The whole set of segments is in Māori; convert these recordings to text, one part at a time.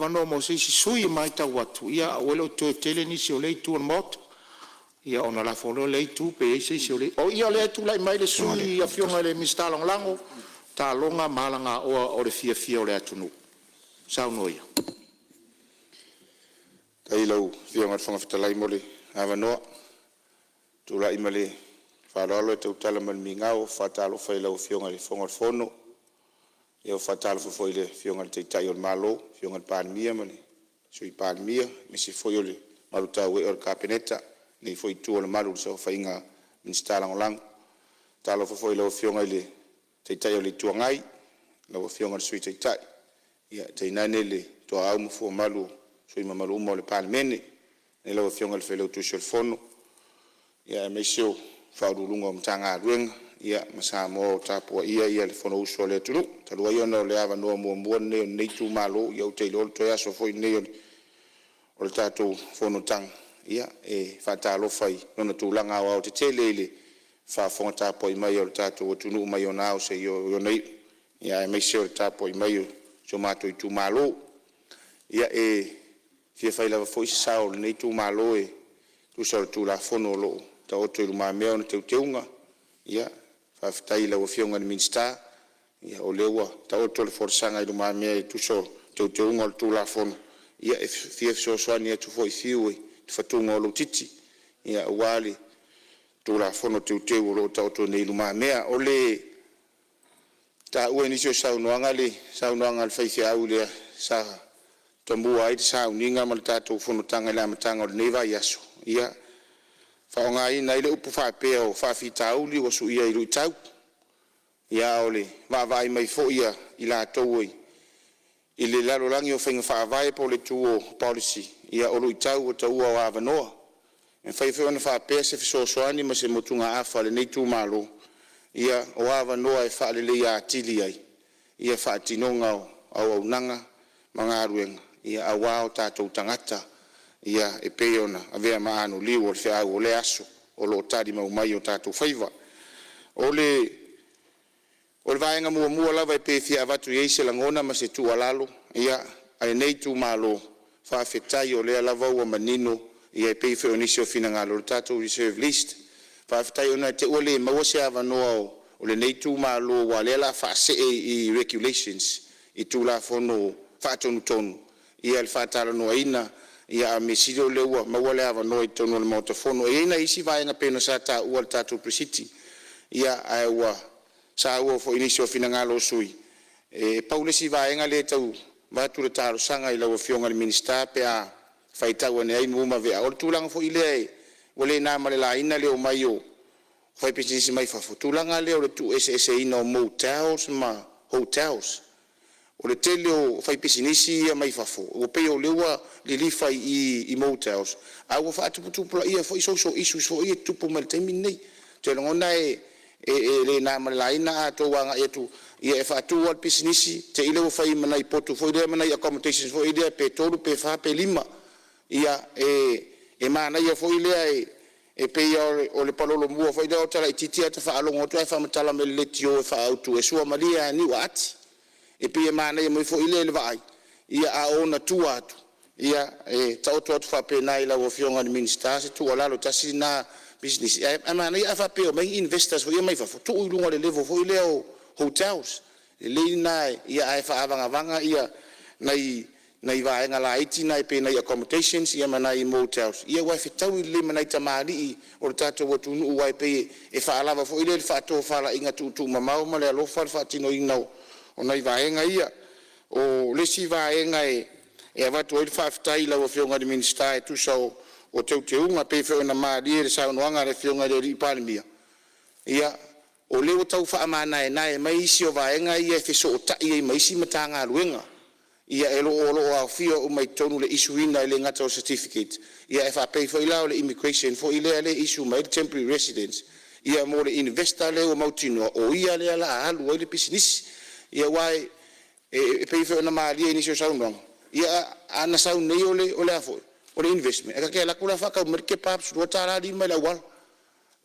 vano mo se sui mai ta watu ia o le to tele ni se o le tu mot ia ona la folo le tu pe se le o ia le tu lai mai le sui ia fionga le mista long lango ta longa malanga o le fia o le atunu sau noia kai lau fionga fonga fitalai mole avanoa tu lai male falolo te utala man mingao fatalo fai lau fionga le fonga fono ia fatalo foi le fionga te tai on malo fionga pan mia male sui pan mia mi si foi le maluta we or kapeneta ni foi tu on malu so fainga instala ngolang talo foi lau fionga le te tai o le tuangai lau fionga sui te tai ia te nanele to au mo fo malu sui mamalu mo le pan mene ne lau fionga le felo tu sol fono ia me sio faulunga mtanga ruenga ia masamo tapua ia le fono uso le tulu talua ia no le ava no mo ne nei tu malo ia te lo to ya so foi nei o le tatu fono tang ia e fatalo fai no tu langa wa te telele fa fonga tapua mai o tatu o tunu mai o nao se yo nei ia me sio tapua mai so mato i tu malo ia fia fai la foi sao nei tu malo tu so tu la fono lo ta o tu ma me on te teunga ia fa ftai la fionga ni minsta ia o lewa ta o tu le forsanga i ma me tu so te teunga tu la fono ia fia so so ni tu foi fiu tu fa tu ngolo titi ia wali tu la fono te teu lo ta o tu nei ma me o le ta o ni so sa no ngale sa no ngal fa fia u le sa tambu ai sa uninga mal ta tu fono tanga la matanga o neva yaso ia fa ngai nei le upu fa pe o fa fitau li o su ia i tau ia ole va vai mai fo ia i la toi i le lalo langi o fenga fa vai po le tuo policy ia o lu tau o tau o avanoa en fa fe ona fa pe se so so ani ma se motunga afa le nei tu malo ia o avanoa e fa le ia tili ai ia fa tinonga au nanga manga ruenga ia awa o tatou tangata ia e peona avea maanu liu o fea o le aso o lo tadi mau mai o tatou faiva o le vaenga mua lava e pe fia vatu ye se langona ma se tu alalo ia ai nei tu malo fa fetai o le lava o manino ia e pe fe onisio fina ngalo tatou reserve list fa fetai ona te ole ma se ava no o le nei tu malo wa le la fa se i regulations i tu la fono fa tonu ia le fa tala no ina ia me silo leua ma wale ava no i tonu le motofono e ina isi vaenga pena sa ta ua tatu presiti ia aiwa sa ua fo inisio fina ngalo sui e paule si vaenga le tau vatu le taro sanga i lau fionga le minista pe a faitau ane ai muuma vea o tulanga fo ile wale na male la ina leo mai o fai pisisi mai fafu tulanga leo le tu ese ina o motels ma hotels o le tele o fai pisinisi ia mai fafo o pe o lewa le lifa i motels a o fa tupu la ia fo social issues fo ia tupu mal temi nei te ngona le na malaina a to wanga ia tu ia fa tu al pisinisi te ile o fai manai potu fo ile manai accommodations fo ile pe tolu pe fa pe lima ia e mana ia fo ile e pe o le palolo mua fo ile o tala titia te fa alongo to fa matala me le tio fa autu e sua malia ni wat e pe mana ia mo fo ile le vai ia a ona tu atu ia tau tu fa pe nai la o fionga ni minister se tu ala lo tasi na business e mana ia fa pe o mai investors fo ia mai fa tu ulunga le level fo ile o hotels le nai ia ai fa avanga ia nai vaenga la iti nai pe nai accommodations ia manai motels ia wa fitau le manai tamari o tatu o tunu wa pe e fa lava fo ile fa to fa la inga tu mamau ma le lo fa tino ina o nai vaenga ia o le si vaenga e va to il fa tai la o fionga di minister e tu so o te unga pe fe na ma di sa no anga le fionga di palmia ia o le o tau fa amana e nai mai si o vaenga ia fe so ta ia mai si matanga luenga ia elo o fio o mai tonu le isuina le ngata o certificate ia fa pay for ila le immigration for ile le issue mai temporary residence ia mo le investor le o mautino o ia le ala alu le business ia wai e pay for na mali ni so saunong ia ana saun nei o le afo o le investment e ka la kula fa ka merke paps do tara di mai la wal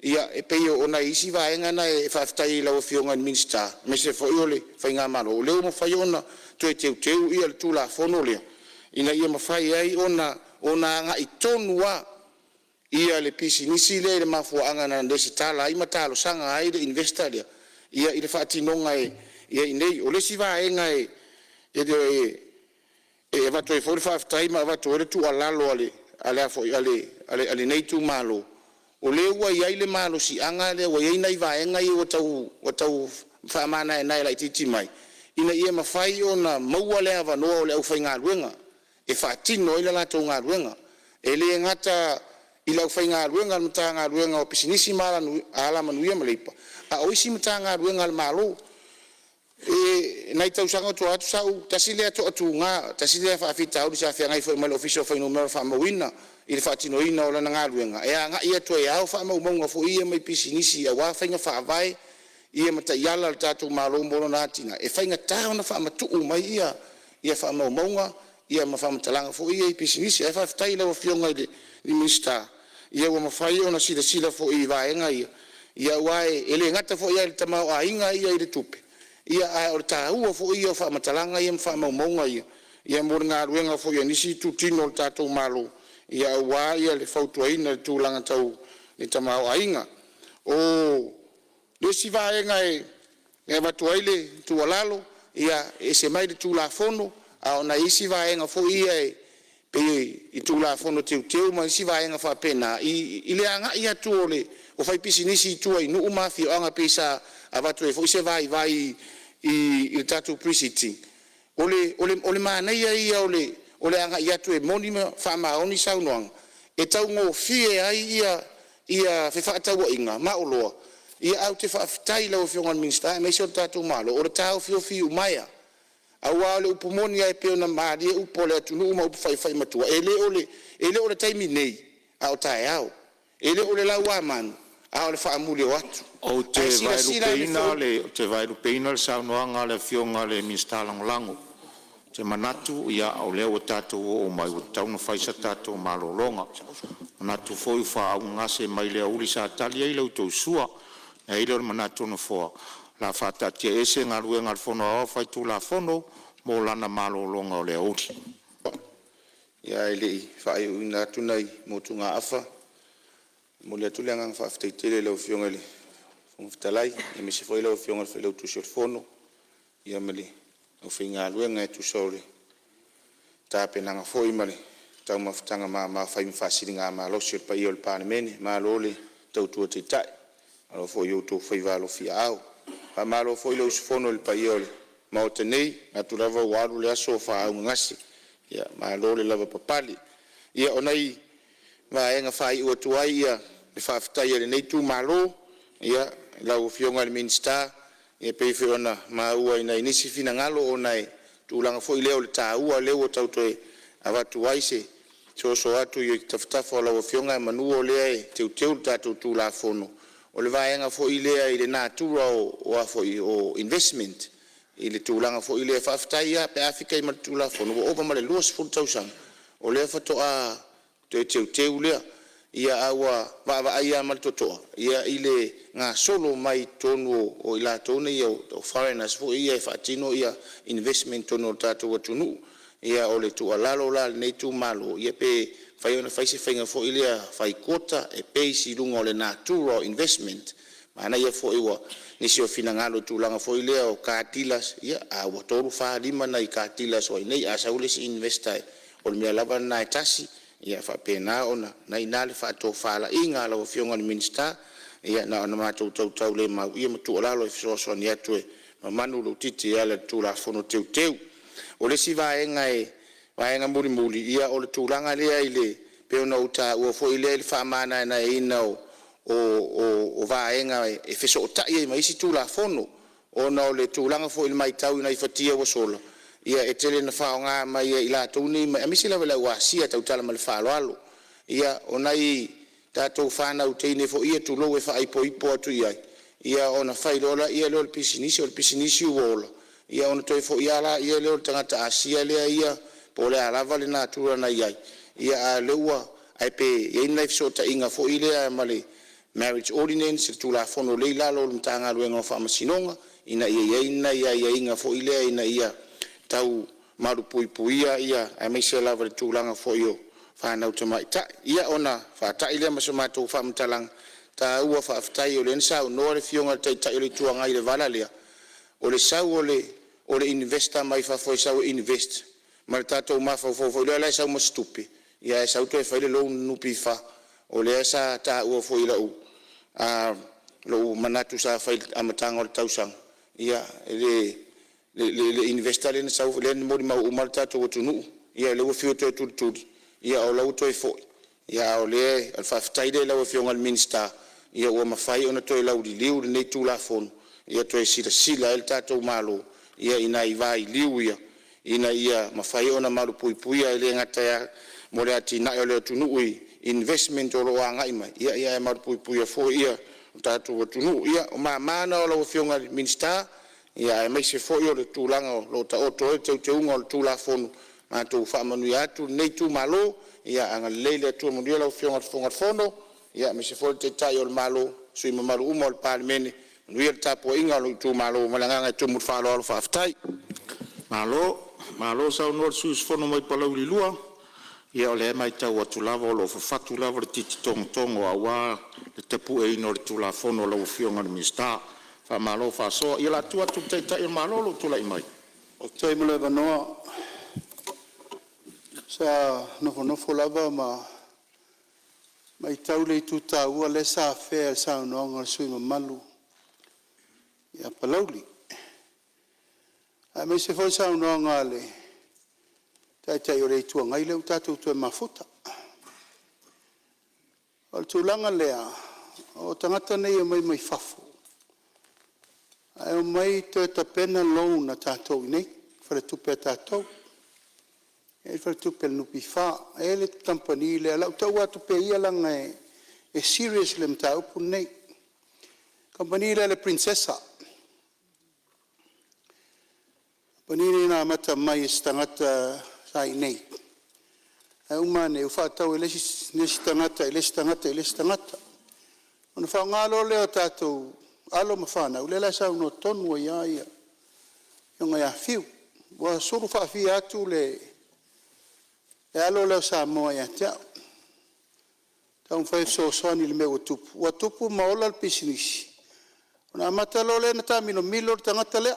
ia e pay o na isi va enga na e fa tai la o fionga minister me se fo ole fa nga malo le mo fa yona tu ia tu la fono le ina ia mafai ai ona nga itonua ia le pisinisi le mafuanga na ndesi tala ai matalo sanga ai de investor dia ia ile fatinonga ia inei ole siva enga e va to 45 time va to tu alalo ale nei tu malo ole wa ia ile malo si anga le wa ia i va enga i o tau fa mana na ile titi mai ina ia mafai ona maua le ava no ole au fainga luenga e fatino ile la to nga luenga ele ngata ila fainga luenga mtanga luenga o pisinisi mala ala manuia malipa a oisi mtanga luenga malo e nai tau sanga to atu sau tasile to atu nga tasile fa fita u sa fa ngai fo mal official fa no mer fa mawina il fatino ina ola nga luenga e nga ia to ia fa ma mo fo ia mai pisinisi a wa fainga fa vai ia mata yala tatu malo mbolo natina e fainga ta ona fa matu mai ia fa ma monga ia ma fa mtalanga fo ia pisinisi e fa taila o fionga ile ni mista ia wa mafai ona sila fo i vaenga ia wae ele ngata fo ia tama ainga ia ile tupe ia a orta ua fo ia fa matalanga ia fa mamonga ia mornga ruenga fo ia nisi tu tino tato malo ia wa ia le fautu ina tu langa tau ni tama ainga o le si vaenga e batu aile tu walalo ia ese mai tu la fono a ona isi vaenga fo ia pe i tu la fono teu ma si vaenga fa pena i le anga ia tu ole o fai pisinisi tu ai no mafi anga pesa avatu e fo se vai i tatu prisiti ole mana ia ole anga ia tu e monima fa ma oni saunoang e tau ngo fie ai ia fe fa tau inga ma olo ia au te fa tai lo fiongan minsta me so tatu malo o tau fio maia awale upumoni ai pe na mari upole tunu ma fai matua ele ole taimi nei au tai au ele ole la waman au le fa muli watu o te vai rupeina le saunoanga le fionga le minstalang lango te manatu ia au leo tatu o mai o tauna faisa tatu malolonga manatu foi fa au ngase mai le uli sa talia ile to sua e ile manatu no fo la fata te ese ngalu ngal fono fai tu la fono mo lana malolonga o le uli ia ile fai una tunai mo tunga afa mo le tulenga fa ftetele le fionga le ftalai e me se foi le fionga le tu sur fono ia mali o finga luenga tu sole ta pena nga foi male ta ma ftanga ma fai fasilinga ma lo sur pa io pa meni ma lole tu tu te tai alo foi io tu fai valo fiao pa ma lo foi lo fono il pa io ma o tenei na tu lava walu le aso fa ngasi ya ma lole lava papali ia onai va enga fai o tu ai ia le fa ftai le nei tu malo ia la o fionga le minsta e pe fiona ma ua ina inisi fina ngalo onai tu langa foi leo le ta ua leo tau toe avatu waise so atu i taftafa la fionga manu le teu tatu tu la fono o le vaenga foi le ile na tu o foi o investment ile tu langa foi le faftaia pe afika i matu la fono o ba male luas fu tau sang o le fato a teu le ia awa va ia mal toto ia ile nga solo mai tonu o ila tonu ia o foreigners fo ia fatino ia investment tonu tatu tunu ia ole tu alalo la nei tu malo ia pe fai ona fai se fainga fo ia fai kota e pe si lunga ole natural investment mana ia fo iwa ni si o finangalo tu langa fo ia o katilas ia a wa toru fa lima na katilas o nei asa ule si investai o me lava na tasi ia fa pena ona na inale fa to fala inga la o fionga ni minsta ia na na ma tau le ma ia tu lalo so ni atu ma manu lo titi ala tu la fono teu o le si va enga muri ia o le tu langa le ile pe ona uta o fo ile fa mana na ina o va enga e feso ta ia mai si tu la fono ona o le tu langa fo il mai tau na ifatia o solo ia etele na faonga mai ila tuni mai amisi la wala wasia tau tala mal falo ia onai tatou fana utene fo ia tu lo e fa ipo tu ia ona failola ia lo pisinisi wola ia ona toi fo ia la ia lo tangata asia le ia pole ala vale na tura na ia a lewa ai pe ia life sota inga fo ile male marriage ordinance tu la fono le la lo mtanga lo ngo fa masinonga ina ia inga fo ile ina ia tau marupuipuia ia ai mai se lava le tūlanga fo io whanau te mai ta ia ona whatai lea maso mātou whamtalang ta ua whaafitai o le nsau noa le fionga te tai le tuanga i le vala lea o le sau o le investor mai whafoi sau invest ma le tātou mawhau lea lai sau ma stupi ia e sau toi whaile lou nupi wha o lea sa ta ua fo i lau lo manatu sa whaile amatanga o le tausang ia le investor le sau le mori mau umar tātou o tunu ia le ua fio toi tuli ia o lau toi fo ia o le al whaafitai le lau fionga le minister ia ua mawhai ona toi lau li liu le nei tūla fonu ia toi sila el tātou malo ia ina i vai liu ina ia mawhai ona malu puipuia ele ngata ia mo le ati na o le tunu investment o loa ngai mai ia malu puipuia fo ia tātou o tunu ia o mana o lau fionga le minister ia mai se fo ia le tūlanga o lo ta oto e te unga o le tūla fonu mātou whaamanu atu nei tū malo ia anga leile atu amunia lau fionga fonga fono ia me se fo te tai o le malo sui mamaru umo o le palimene nui le tapo inga o le tū malo malanganga e tumu whaalo alo whaafitai malo sau noa sus fono mai palau li lua ia o le mai tau atu lava o lo fatu lava le titi tongo awa le tepu e ino le tūla fono lau fionga le minister fa malo fa so ia la tua tu te tai malo lo tu lai mai o toi mo le vanoa sa no lava mai tau le tu ua le sa fe sa no ngol sui malu ia palauli a me se foi sa no ngale tai o le tu ngai le tatu tu mafuta o tu langa lea o tangata nei mai fafu ai mai te pena lo na tatu nei fa tu pe tatu e fa tu pe no pifa e le company le la tu wa tu pe ia langa e serious le mta upu nei company le princessa company na mata mai stangata sai nei ai umane u fa tau le stangata ona fa ngalo le tatu alo mafana ule la sa no tonu ia yonga ya fiu wa suru fa fi atu le e alo le sa mo ya ta un fa so soni le meu tupu ma ola le business ona mata lo le na tamino milo tangata le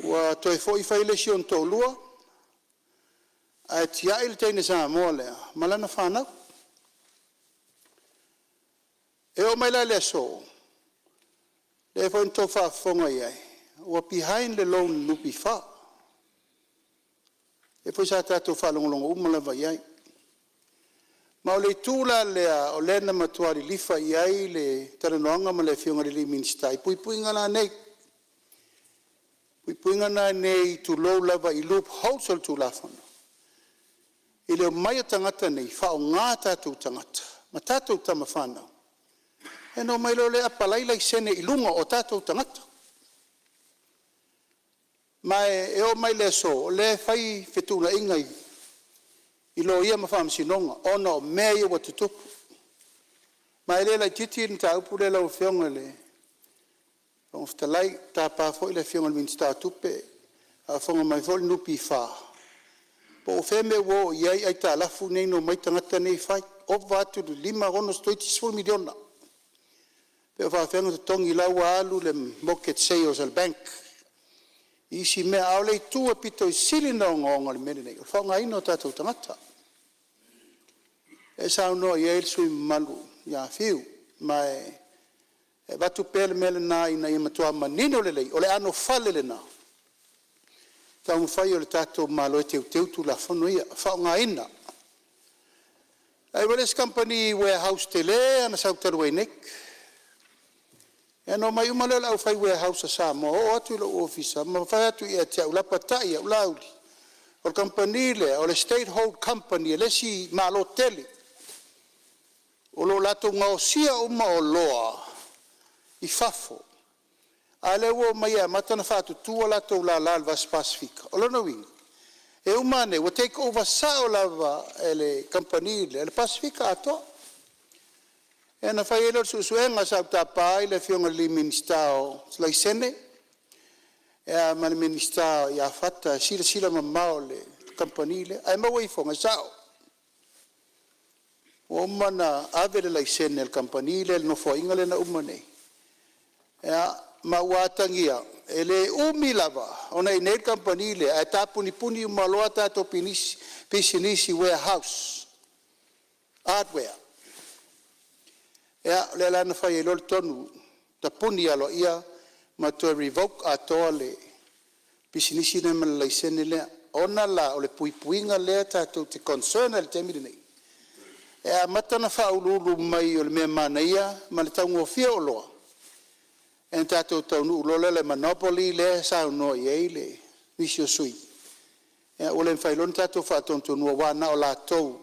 wa toi foi fa ile sion to lua a tia il tene sa mo le malana fana e o mai le so le fo to fa fonga ia o behind the loan lupi fa e poi sa tato fa longo uma la vai ma le tula le o le na matuari lifa ia le taranoanga ma le fionga le ministai pui ngala nei pui ngana nei tu low lava I loop household tu la fona ile mai tangata nei fa o ngata tu tangata ma tato tama fana e no mai lo le apalai lai sene ilunga o tato tangata ma e o mai le so le fai fetuna ingai ilo ia ma fam sinonga ona o mei o tutupu ma ele la titi nta upu le la fionga le o ftalai ta pa fo le fionga minsta tupe a fonga mai fo nupi fa po feme wo ia ai ta la fu nei no mai tangata nei fai o va tu lima rono stoitis fo miliona pe fa fenga tongi la wa alu le moket sales al bank isi me aule tu pito sili no ngol mene fa ngai no tatu tangata e sa no ye sui malu ya fiu mai e batu pel mele na ina i matua manino le ole ano fale le na ta un fai le tatu malo te tu la fono ia fa ngai na ai voles company warehouse tele ana sa terwenek e no mai umale la fai warehouse sa mo o atu lo office ma fai atu ia te ula patai ula uli o company le o le state hold company le si malo tele o lo lato ngao sia uma o loa I fafo ale wo mai matana fatu tu lato la vas pacifica o lo no wing e umane wo take over sa o lava ele company le pacifica ato e na fai ele su suenga sa ta pai le fionga li ministao lai sene e ma le minista ia fata sila mamao le company le ai mau i fonga sao o mana ave le laisene le company le no foinga le na umane ma watangia ele umi lava ona i nei company le a tapuni puni maloa tato pisinisi warehouse hardware le lana fai lo tonu tapuni alo ia ma to revoke atoa le pisinisi na mal laisene le ona la o le puipuinga le tato te concern le temi nei e matana fa ululu mai o le me manaia ma le tango fia o loa en tato tonu lo le monopoly le sa no ye le visio sui e o le fai lon tato fa tonto no wana o la to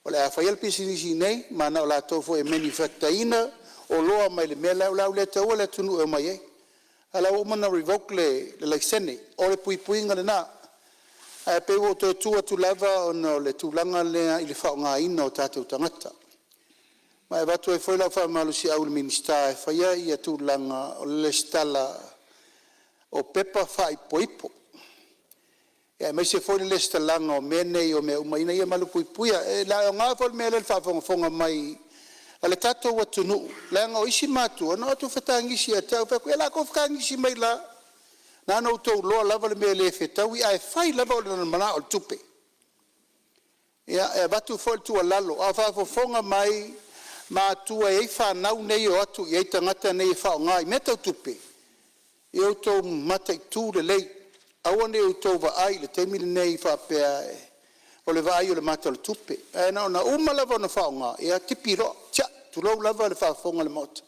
o le fa el pisinisi nei ma na o la to fo e manufacturina o loa mai le mela o le to le tunu e mai ala o mana revoke le license o le puipuinga le na e pe o to tu lava o le tulanga le i le fa nga ino tato tangata ma va to e foi la fa malu si au minister fa ia tulanga o le stala o pepa fa i poipo e mai se foi le stalanga o mene o me umaina ia malu puipuia e la nga fo me le fa fonga mai ale tato wa tunu la nga isi matu no tu fatangi si ata fa ko la ko fatangi si mai la na no to lo lava le mele feta wi ai fai lava le mana o tupe ya e batu fo tu lalo a fa fonga mai ma tu e fa na nei o atu e tangata nei fa ngai meta tupe eu to mata tu le lei awone eu to va ai le temi nei fa pe o le vai o le mata le tupe e na uma lava na fa ngai e tipiro cha tu lo lava le fa fonga le mot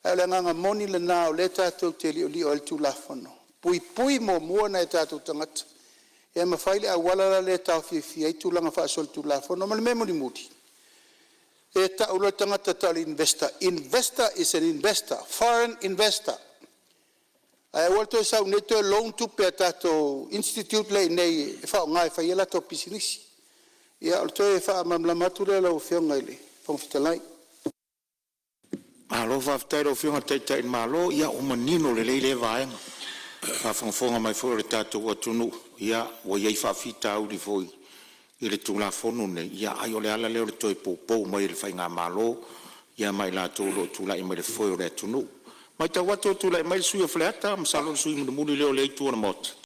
e le nga moni le na o le tato te li o tu la fono pui mo na tato tangata e ma faile a wala le ta fi ai tu langa fa sol tu la fono ma le memori muti e ta ulo tangata tali investor is an investor foreign investor ai volto sa un neto loan to petato institute le nei fa ngai fa yela to pisinisi ia alto fa mamla matura lo fionga ile fon fitalai alo fa ftairo fionga tete in malo ia o manino le vai fa fonga mai fo le tato o tunu ia o ia fa fita au di foi ile tula fonu ne ia ai ole ala le toi popo mai le fai nga malo ia mai la tolo tula i mai le foi o le tunu mai ta wato tula i mai sui flata msalo sui mu le le tu na mot